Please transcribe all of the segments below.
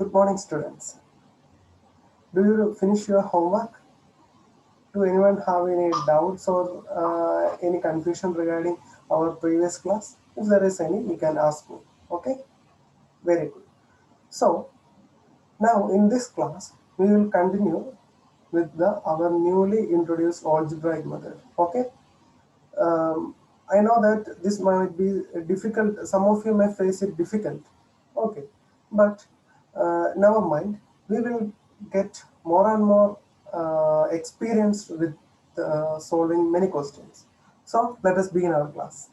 Good morning, students. Do you finish your homework? Do anyone have any doubts or any confusion regarding our previous class? If there is any, you can ask me. Okay? Very good. So, now in this class, we will continue with our newly introduced algebraic method. Okay? Um, I know that this might be difficult. Some of you may face it difficult. Okay, but never mind. We will get more and more experienced with solving many questions. So let us begin our class.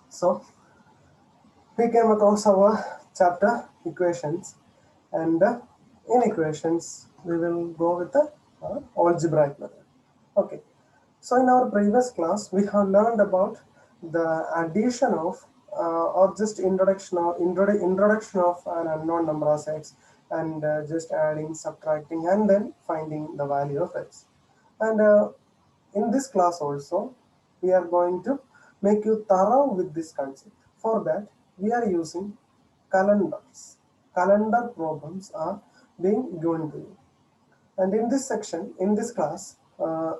So we came across our chapter equations, and in equations we will go with the algebraic method. Okay. So in our previous class, we have learned about the addition of or just introduction of an unknown number of x, and just adding, subtracting, and then finding the value of x. And in this class also, we are going to make you thorough with this concept. For that, we are using calendars. Calendar problems are being given to you. And in this section, in this class,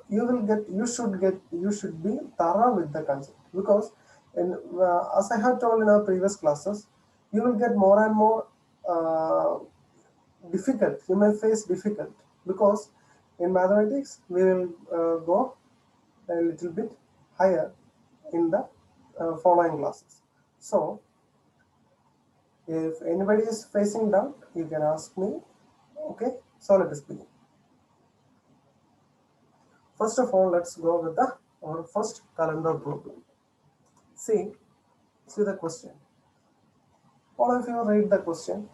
you should be thorough with the concept, because as I have told in our previous classes, you will get more and more uh, difficult. You may face difficult, because in mathematics we will go a little bit higher in the following classes. So if anybody is facing doubt, you can ask me. Okay, so let us begin. First of all, let's go with our first calendar problem. See, see the question. All of you read the question,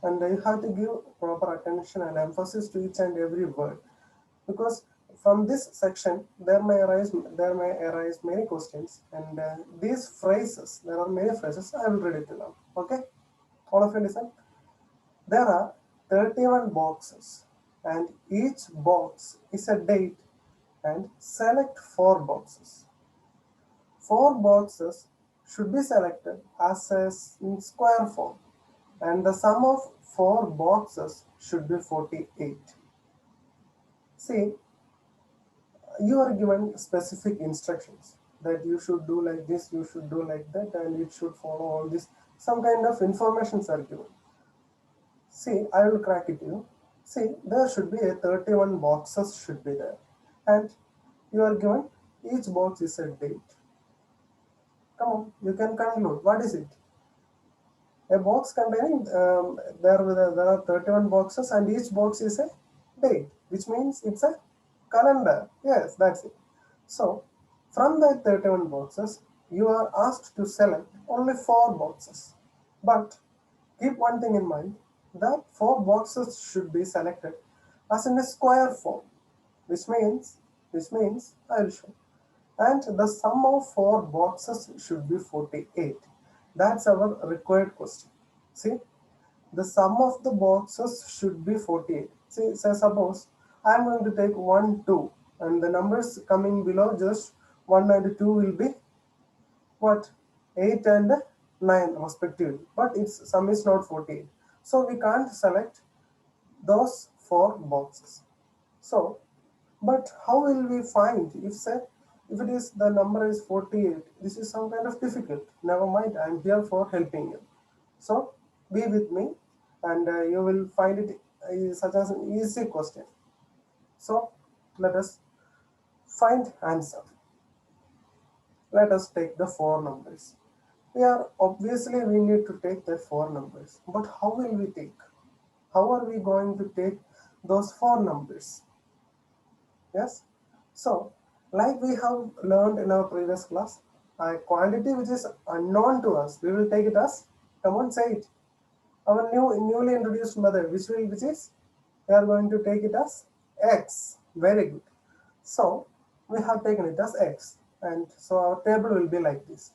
and you have to give proper attention and emphasis to each and every word, because from this section there may arise many questions, and these phrases, there are many phrases. I will read it now. Okay, all of you listen. There are 31 boxes, and each box is a date, and select 4 boxes. 4 boxes should be selected as in square form, and the sum of 4 boxes should be 48. See, you are given specific instructions that you should do like this, you should do like that, and it should follow all this. Some kind of informations are given. See, I will crack it to you. See, there should be a 31 boxes should be there, and you are given each box is a date. Come on, you can conclude. What is it? A box containing there are 31 boxes, and each box is a date, which means it's a calendar. Yes, that's it. So from that 31 boxes, you are asked to select only 4 boxes. But keep one thing in mind, that 4 boxes should be selected as in a square form, which means I will show. And the sum of 4 boxes should be 48. That's our required question. See, the sum of the boxes should be 48. See, so suppose I am going to take 1, 2, and the numbers coming below just 1 and 2 will be what? 8 and 9 respectively. But its sum is not 48. So we can't select those 4 boxes. So, but how will we find if it is the number is 48? This is some kind of difficult. Never mind, I am here for helping you. So be with me, and you will find it such as an easy question. So let us find answer. Let us take the 4 numbers. Obviously we need to take the 4 numbers, but how will we take? How are we going to take those 4 numbers? Yes. So, like we have learned in our previous class, a quantity which is unknown to us, we will take it as, come on, say it. Our newly introduced method, which is, we are going to take it as x. Very good. So, we have taken it as x, and so our table will be like this.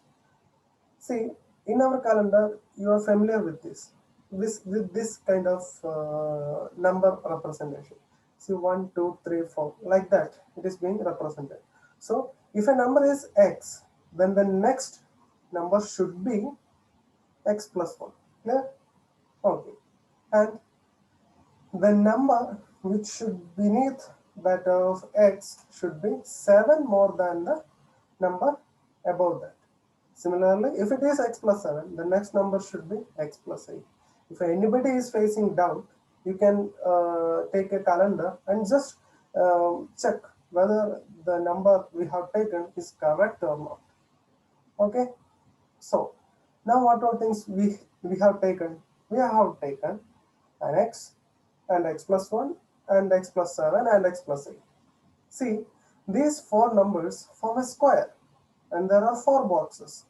See, in our calendar, you are familiar with this kind of number representation. See 1, 2, 3, 4, like that it is being represented. So if a number is x, then the next number should be x plus 1. Clear? Okay. And the number which should beneath that of x should be 7 more than the number above that. Similarly, if it is x plus 7, the next number should be x plus 8. If anybody is facing doubt, you can take a calendar and just check whether the number we have taken is correct or not. Okay, so now what all things we have taken? We have taken an x and x plus 1 and x plus 7 and x plus 8. See, these four numbers form a square and there are four boxes.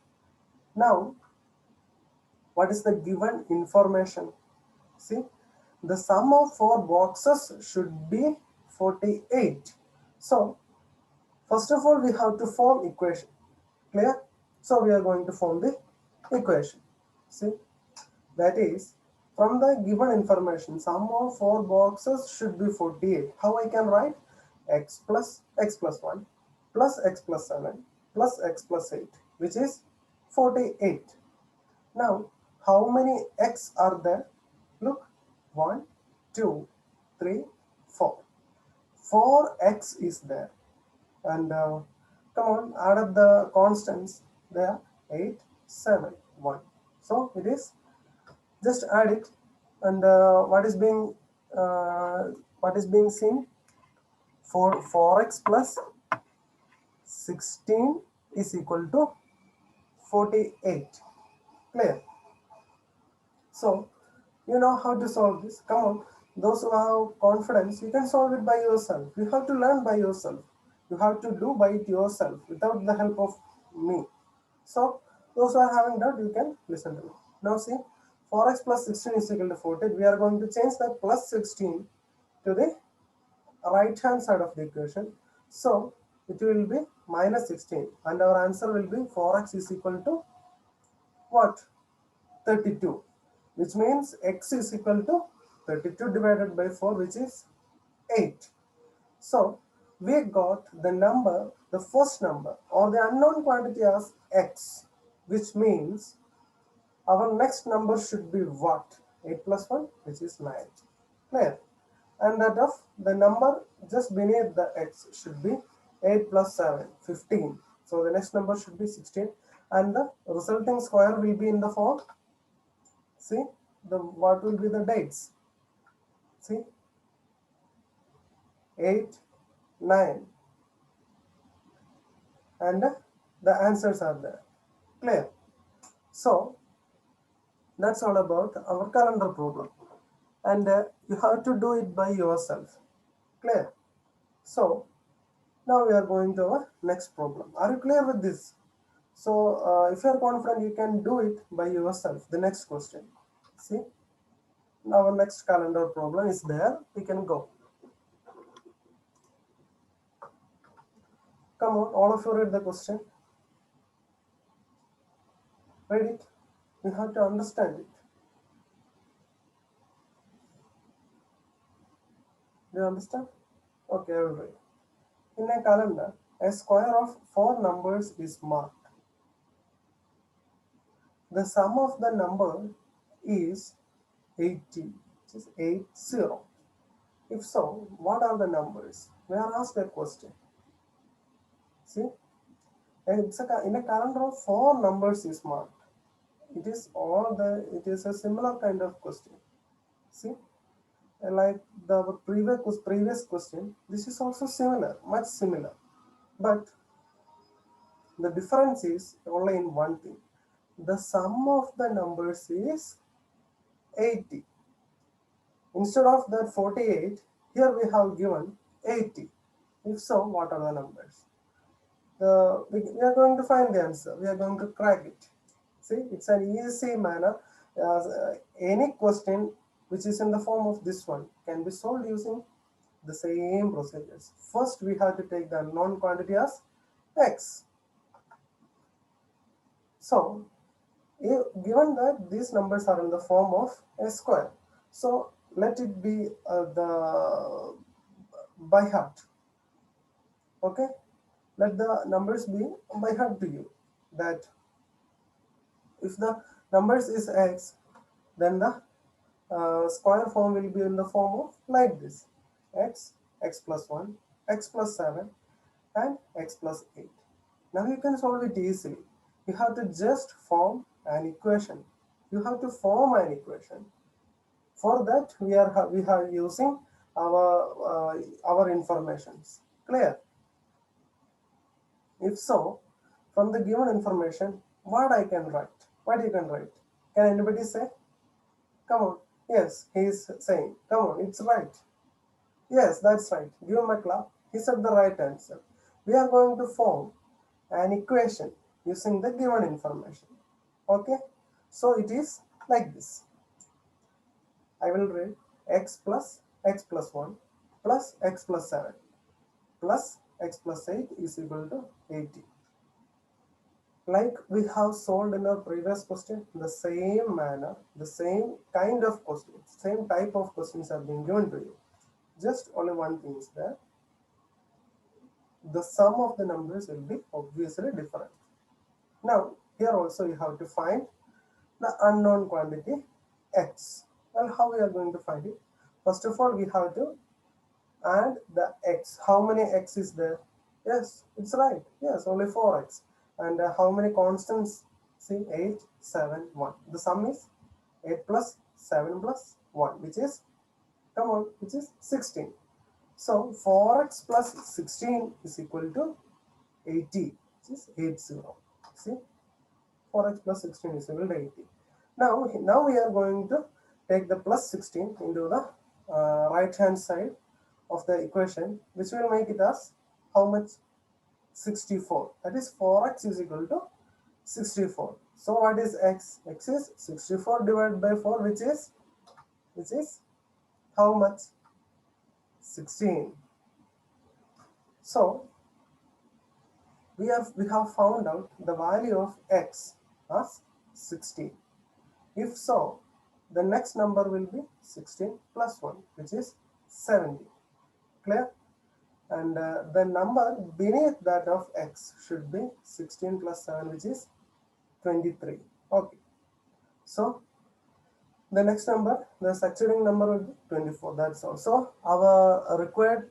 Now, what is the given information? See, the sum of four boxes should be 48. So, first of all, we have to form equation. Clear? So, we are going to form the equation. See, that is, from the given information, sum of four boxes should be 48. How I can write? X plus 1 plus x plus 7 plus x plus 8, which is 48. Now, how many x are there? Look, 1, 2, 3, 4. 4x is there. And come on, add up the constants. There, 8, 7, 1. So, it is, just add it. And what is being seen? 4x plus 16 is equal to 48. Clear? So, you know how to solve this. Come on, those who have confidence, you can solve it by yourself. You have to learn by yourself. You have to do by it yourself without the help of me. So, those who are having doubt, you can listen to me. Now see, 4x plus 16 is equal to 40. We are going to change the plus 16 to the right hand side of the equation. So, it will be minus 16 and our answer will be 4x is equal to what? 32, which means x is equal to 32 divided by 4, which is 8. So we got the number, the first number or the unknown quantity as x, which means our next number should be what? 8 plus 1, which is 9. Clear? And that of the number just beneath the x should be 8 plus 7, 15. So the next number should be 16 and the resulting square will be in the form. See, what will be the dates? See, 8, 9, and the answers are there. Clear? So, that's all about our calendar problem. And you have to do it by yourself. Clear? So, now we are going to our next problem. Are you clear with this? So, if you are confident, you can do it by yourself. The next question. See, our next calendar problem is there. We can go. Come on, all of you read the question. Read it. You have to understand it. Do you understand? Okay, I will read. In a calendar, a square of four numbers is marked. The sum of the number is 80, which is 80. If so, what are the numbers? We are asked a question. See, in a calendar of four numbers is marked. It is a similar kind of question. See, like the previous question, this is also similar, much similar. But the difference is only in one thing. The sum of the numbers is 80. Instead of that 48, here we have given 80. If so, what are the numbers? We are going to find the answer. We are going to crack it. See, it's an easy manner. Any question which is in the form of this one can be solved using the same procedures. First, we have to take the unknown quantity as x. So, given that these numbers are in the form of a square, so let it be by heart. Okay, let the numbers be by heart to you. That if the numbers is x, then the square form will be in the form of like this: x, x plus 1, x plus 7, and x plus 8. Now you can solve it easily. You have to just form an equation. You have to form an equation. For that, we are using our informations. Clear? If so, from the given information, what I can write? What you can write? Can anybody say? Come on. Yes, he is saying. Come on, it's right. Yes, that's right. Give him a clap. He said the right answer. We are going to form an equation using the given information. Okay? So it is like this. I will read x plus 1 plus x plus 7 plus x plus 8 is equal to 80. Like we have solved in our previous question, the same manner, the same kind of questions, same type of questions have been given to you. Just only one thing is that the sum of the numbers will be obviously different. Now, here also you have to find the unknown quantity x. Well, how we are going to find it? First of all, we have to add the x. How many x is there? Yes, it's right. Yes, only 4x. And how many constants? See, 8, 7, 1. The sum is 8 plus 7 plus 1, which is, come on, which is 16. So 4x plus 16 is equal to 80, which is 80. See, 4x plus 16 is equal to 80. Now we are going to take the plus 16 into the right hand side of the equation, which will make it as how much? 64. That is 4x is equal to 64. So what is x? X is 64 divided by 4, which is how much? 16. So we have found out the value of x as 16. If so, the next number will be 16 plus 1, which is 70. Clear? And the number beneath that of x should be 16 plus 7, which is 23. Okay. So the next number, the succeeding number will be 24. That's all. So our required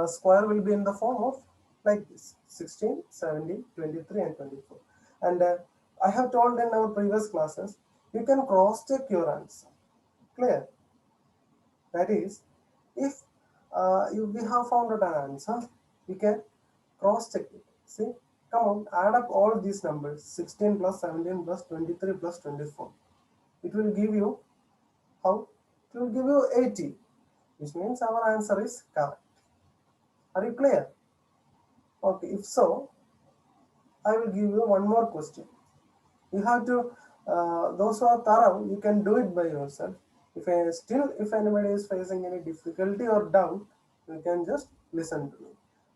square will be in the form of like this: 16, 17, 23, and 24. And I have told in our previous classes, you can cross check your answer. Clear? That is, if we have found out an answer, we can cross check it. See, come on, add up all these numbers: 16 plus 17 plus 23 plus 24. It will give you how? It will give you 80, which means our answer is correct. Are you clear? Okay, if so, I will give you one more question. You have to, those who are thorough, you can do it by yourself. If anybody is facing any difficulty or doubt, you can just listen to me.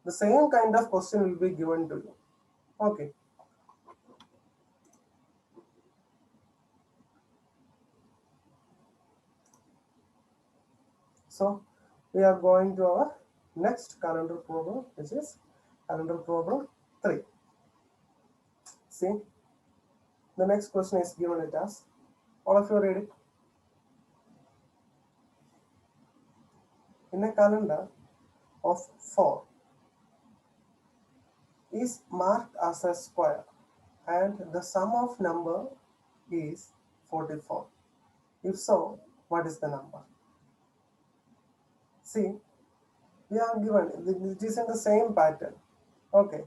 The same kind of question will be given to you. Okay. So we are going to our next calendar problem, which is calendar problem 3. See, the next question is given it as, all of you read it. In a calendar of 4 is marked as a square and the sum of number is 44. If so, what is the number? See, we are given, it is in the same pattern. Okay,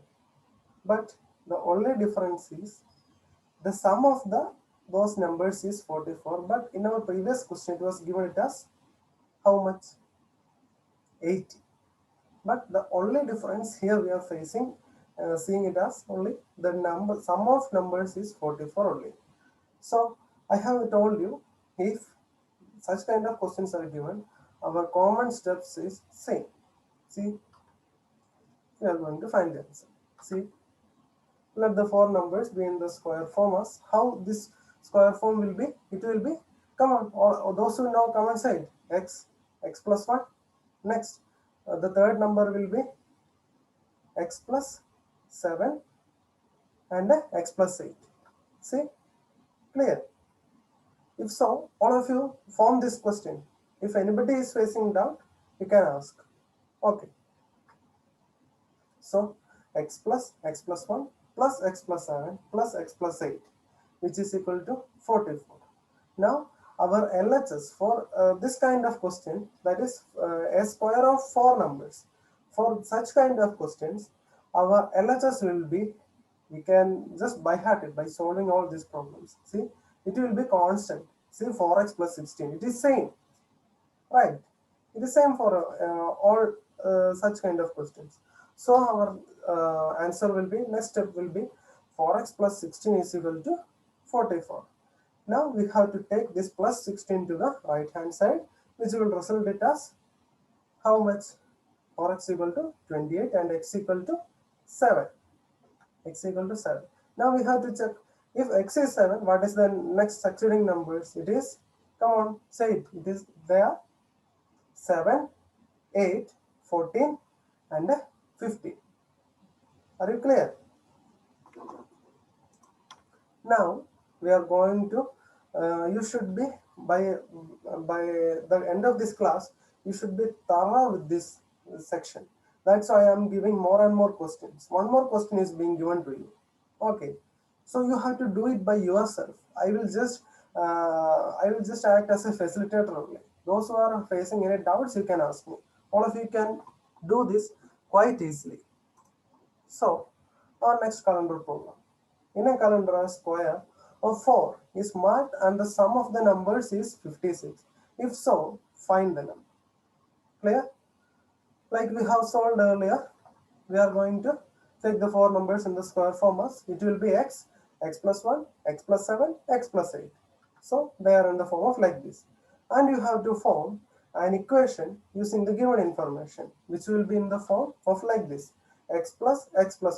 but the only difference is the sum of those numbers is 44, but in our previous question it was given it as how much? 80. But the only difference here we are facing, seeing it as only the number, sum of numbers is 44 only. So I have told you, if such kind of questions are given, our common steps is same. See, we are going to find the answer. See, let the 4 numbers be in the square form. As how this square form will be? It will be, come on, or those who know, come and say it. X plus 1. Next, The third number will be x plus 7 and x plus 8. See, clear? If so, all of you form this question. If anybody is facing doubt, you can ask. Okay. So x plus 1 plus x plus 7 plus x plus 8, which is equal to 44. Now our LHS for this kind of question, that is a square of 4 numbers. For such kind of questions, our LHS will be, we can just by heart it by solving all these problems. See, it will be constant. See, 4x plus 16, it is same, right? It is same for all such kind of questions. So our answer will be, next step will be 4x plus 16 is equal to 44. Now we have to take this plus 16 to the right hand side, which will result it as how much? 4x equal to 28 and x equal to 7. X equal to 7. Now we have to check, if x is 7, what is the next succeeding numbers? It is, come on, say it. It is there 7, 8, 14 and 15. Are you clear? Now we are going to, you should be, by the end of this class, you should be thorough with this section. That's why I am giving more and more questions. One more question is being given to you. Okay, so you have to do it by yourself. I will just act as a facilitator only. Those who are facing any doubts, you can ask me. All of you can do this quite easily. So, our next calendar problem. In a calendar, a square of 4 is marked and the sum of the numbers is 56. If so, find the number. Clear? Like we have solved earlier, we are going to take the 4 numbers in the square form as it will be x, x plus 1, x plus 7, x plus 8. So they are in the form of like this. And you have to form an equation using the given information, which will be in the form of like this: x plus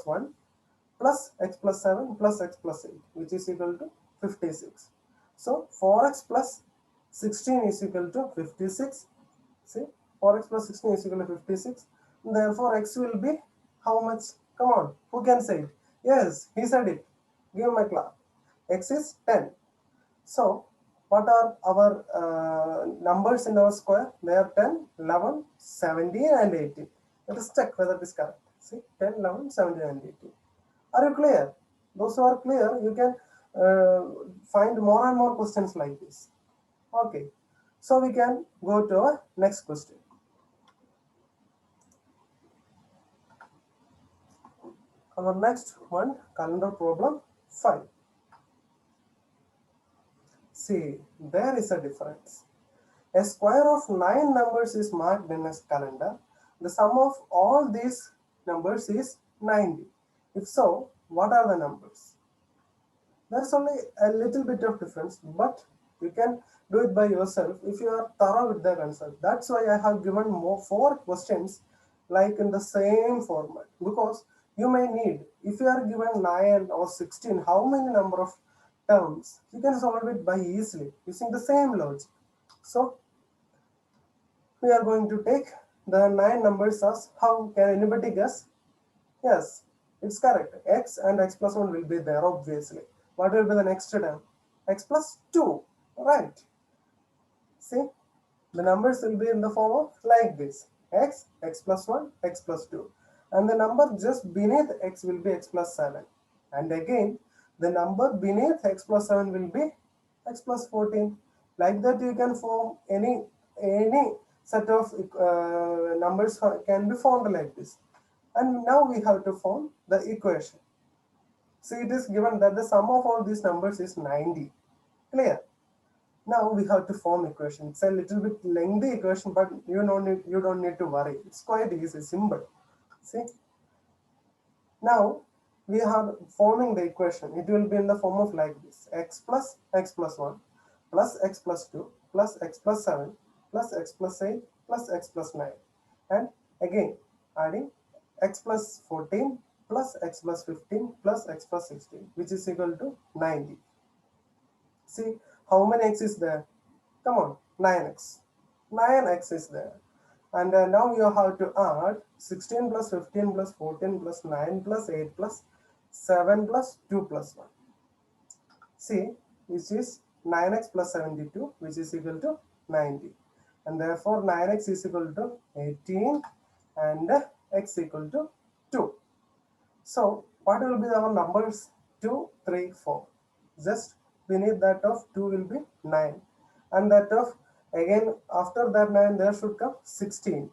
1 plus x plus 7 plus x plus 8, which is equal to 56. So 4x plus 16 is equal to 56. See, 4x plus 16 is equal to 56. Therefore, x will be how much? Come on, who can say it? Yes, he said it. Give my clap. X is 10. So, what are our numbers in our square? They are 10, 11, 17 and 18. Let us check whether it is correct. See, 10, 11, 17 and 18. Are you clear? Those who are clear, you can find more and more questions like this. Okay, so we can go to our next question. Our next one, calendar problem 5. See, there is a difference. A square of 9 numbers is marked in a calendar. The sum of all these numbers is 90. If so, what are the numbers? There's only a little bit of difference, but you can do it by yourself if you are thorough with the concept. That's why I have given 4 questions like in the same format, because you may need, if you are given 9 or 16, how many number of terms, you can solve it by easily using the same logic. So we are going to take the 9 numbers as, how can anybody guess? Yes, it's correct. X and x plus 1 will be there, obviously. What will be the next term? X plus 2, right? See, the numbers will be in the form of like this: x, x plus 1, x plus 2. And the number just beneath x will be x plus 7. And again, the number beneath x plus 7 will be x plus 14. Like that, you can form any set of numbers can be formed like this. And now we have to form the equation. See, it is given that the sum of all these numbers is 90. Clear? Now we have to form equation. It's a little bit lengthy equation, but you don't need to worry. It's quite easy, simple. See? Now we are forming the equation. It will be in the form of like this: x plus 1 plus x plus 2 plus x plus 7 plus x plus 8 plus x plus 9. And again adding x plus 14 plus x plus 15 plus x plus 16, which is equal to 90. See, how many x is there? Come on, 9x. 9x is there. And now you have to add 16 plus 15 plus 14 plus 9 plus 8 plus 7 plus 2 plus 1. See, which is 9x plus 72, which is equal to 90. And therefore 9x is equal to 18 and x equal to 2. So what will be our numbers? 2, 3, 4. Just beneath that of 2 will be 9. And that of, again after that 9 there should come 16.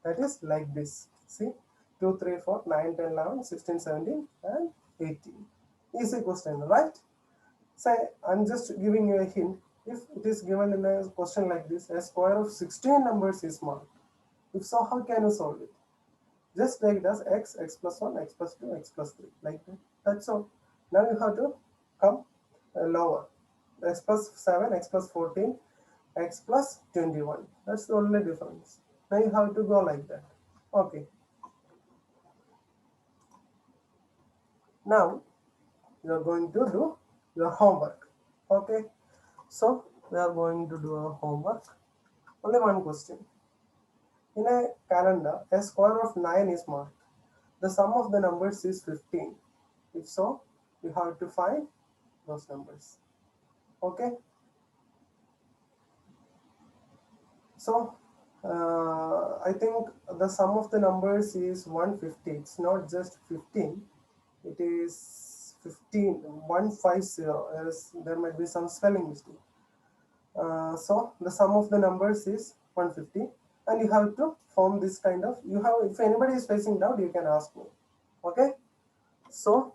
That is like this. See, 2, 3, 4, 9, 10, 11, 16, 17 and 18. Easy question, right? Say, I'm just giving you a hint. If it is given in a question like this, a square of 16 numbers is marked. If so, how can you solve it? Just take it as x, x plus 1, x plus 2, x plus 3, like that. That's all. Now you have to come lower. X plus 7, x plus 14, x plus 21. That's the only difference. Now you have to go like that. Okay. Now you are going to do your homework. Okay. So we are going to do our homework. Only one question. In a calendar, a square of 9 is marked. The sum of the numbers is 15. If so, you have to find those numbers. Okay. So I think the sum of the numbers is 150. It's not just 15. It is 15, 150. There might be some spelling mistake. So the sum of the numbers is 150, and you have to form this kind of, you have, if anybody is facing doubt, you can ask me. Okay. So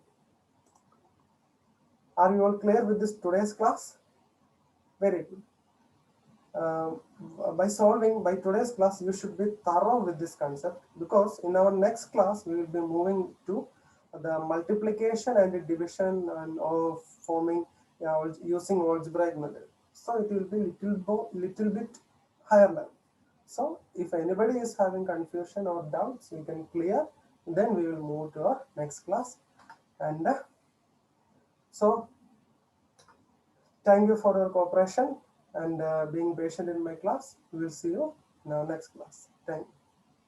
are you all clear with this today's class? Very good. uh, by solving by today's class, you should be thorough with this concept, because in our next class we will be moving to the multiplication and the division and of forming using algebraic method. So it will be little bit higher level. So if anybody is having confusion or doubts, you can clear. Then we will move to our next class. And so thank you for your cooperation and being patient in my class. We will see you in our next class. Thank you.